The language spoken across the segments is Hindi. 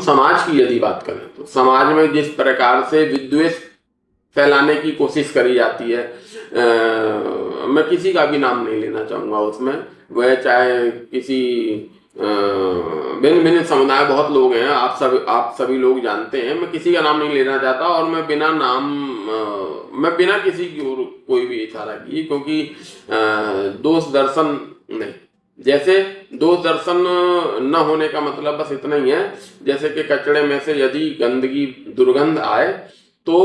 समाज की यदि बात करें तो समाज में जिस प्रकार से विद्वेष फैलाने की कोशिश करी जाती है, मैं किसी का भी नाम नहीं लेना चाहूँगा उसमें, वह चाहे किसी भिन्न भिन्न समुदाय, बहुत लोग हैं, आप सभी लोग जानते हैं, मैं किसी का नाम नहीं लेना चाहता और मैं बिना किसी की ओर कोई भी इशारा किए, क्योंकि दोष दर्शन नहीं, जैसे दोष दर्शन न होने का मतलब बस इतना ही है, जैसे कि कचड़े में से यदि गंदगी दुर्गंध आए तो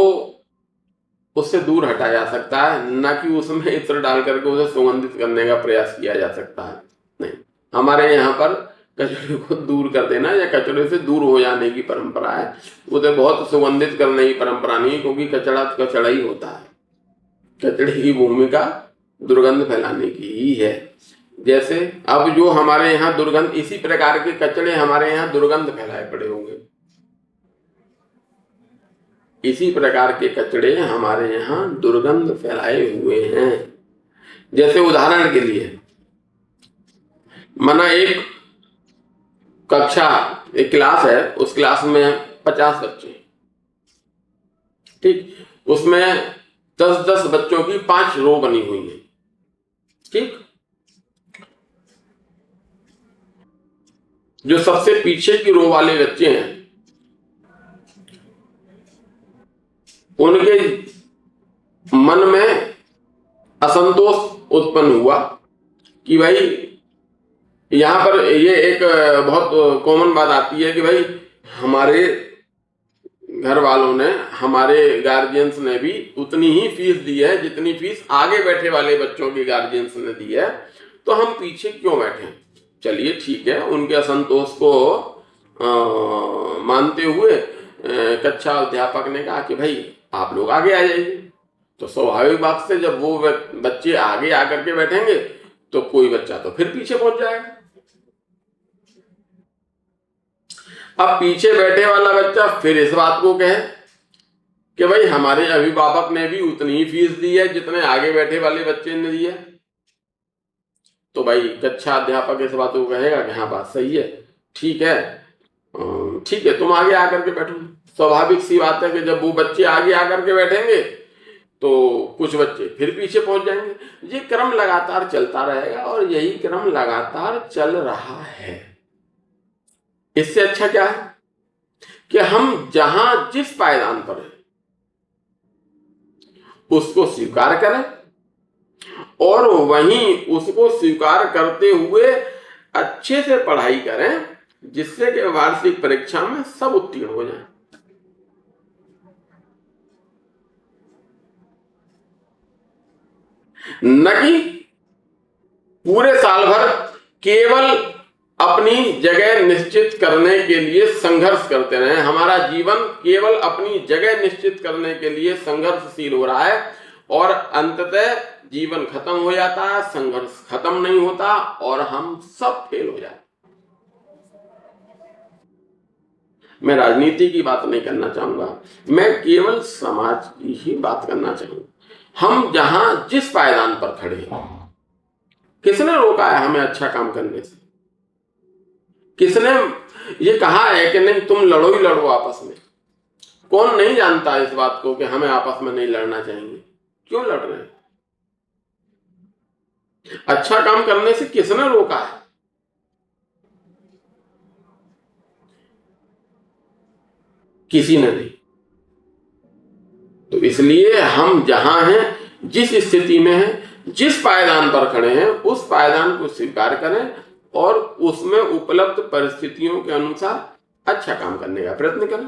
उससे दूर हटाया जा सकता है, न कि उसमें इत्र डाल करके उसे सुगंधित करने का प्रयास किया जा सकता है। नहीं, हमारे यहाँ पर कचड़े को दूर कर देना या कचड़े से दूर हो जाने की परंपरा है, उसे बहुत सुगंधित करने की परंपरा नहीं है, क्योंकि कचड़ा कचड़ा ही होता है। कचड़े की भूमिका दुर्गंध फैलाने की ही है। जैसे अब जो हमारे यहाँ दुर्गंध, इसी प्रकार के कचड़े हमारे यहाँ दुर्गंध फैलाए पड़े होंगे, इसी प्रकार के कचड़े हमारे यहाँ दुर्गंध फैलाए हुए हैं। जैसे उदाहरण के लिए, माना एक कक्षा, एक क्लास है, उस क्लास में 50 बच्चे, ठीक, उसमें 10-10 बच्चों की 5 रो बनी हुई है, ठीक। जो सबसे पीछे की रो वाले बच्चे हैं, उनके मन में असंतोष उत्पन्न हुआ कि भाई यहाँ पर ये एक बहुत कॉमन बात आती है कि भाई हमारे घर वालों ने, हमारे गार्जियंस ने भी उतनी ही फीस दी है जितनी फीस आगे बैठे वाले बच्चों के गार्जियंस ने दी है, तो हम पीछे क्यों बैठे। चलिए ठीक है, उनके असंतोष को मानते हुए कक्षा अध्यापक ने कहा कि भाई आप लोग आगे आ जाइए। तो स्वाभाविक बात से जब वो बच्चे आगे आकर के बैठेंगे तो कोई बच्चा तो फिर पीछे पहुंच जाएगा। अब पीछे बैठे वाला बच्चा फिर इस बात को कहे कि भाई हमारे अभिभावक ने भी उतनी ही फीस दी है जितने आगे बैठे वाले बच्चे ने दी है, तो भाई कक्षा अध्यापक इस बात को कहेगा कि हाँ बात सही है, ठीक है, ठीक है, तुम आगे आकर के बैठो। स्वाभाविक सी बात है कि जब वो बच्चे आगे आकर के बैठेंगे तो कुछ बच्चे फिर पीछे पहुंच जाएंगे। ये क्रम लगातार चलता रहेगा और यही क्रम लगातार चल रहा है। इससे अच्छा क्या है कि हम जहां जिस पायदान पर हैं उसको स्वीकार करें और वहीं उसको स्वीकार करते हुए अच्छे से पढ़ाई करें, जिससे कि वार्षिक परीक्षा में सब उत्तीर्ण हो जाएं। न कि पूरे साल भर केवल अपनी जगह निश्चित करने के लिए संघर्ष करते रहे। हमारा जीवन केवल अपनी जगह निश्चित करने के लिए संघर्षशील हो रहा है और अंततः जीवन खत्म हो जाता है, संघर्ष खत्म नहीं होता और हम सब फेल हो जाते। मैं राजनीति की बात नहीं करना चाहूंगा, मैं केवल समाज की ही बात करना चाहूंगा। हम जहां जिस पायदान पर खड़े हैं, किसने रोका है हमें अच्छा काम करने से? किसने ये कहा है कि नहीं तुम लड़ो ही लड़ो आपस में? कौन नहीं जानता इस बात को कि हमें आपस में नहीं लड़ना चाहिए? क्यों लड़ रहे हैं? अच्छा काम करने से किसने रोका है? किसी ने नहीं। तो इसलिए हम जहां हैं, जिस स्थिति में हैं, जिस पायदान पर खड़े हैं, उस पायदान को स्वीकार करें और उसमें उपलब्ध परिस्थितियों के अनुसार अच्छा काम करने का प्रयत्न करें।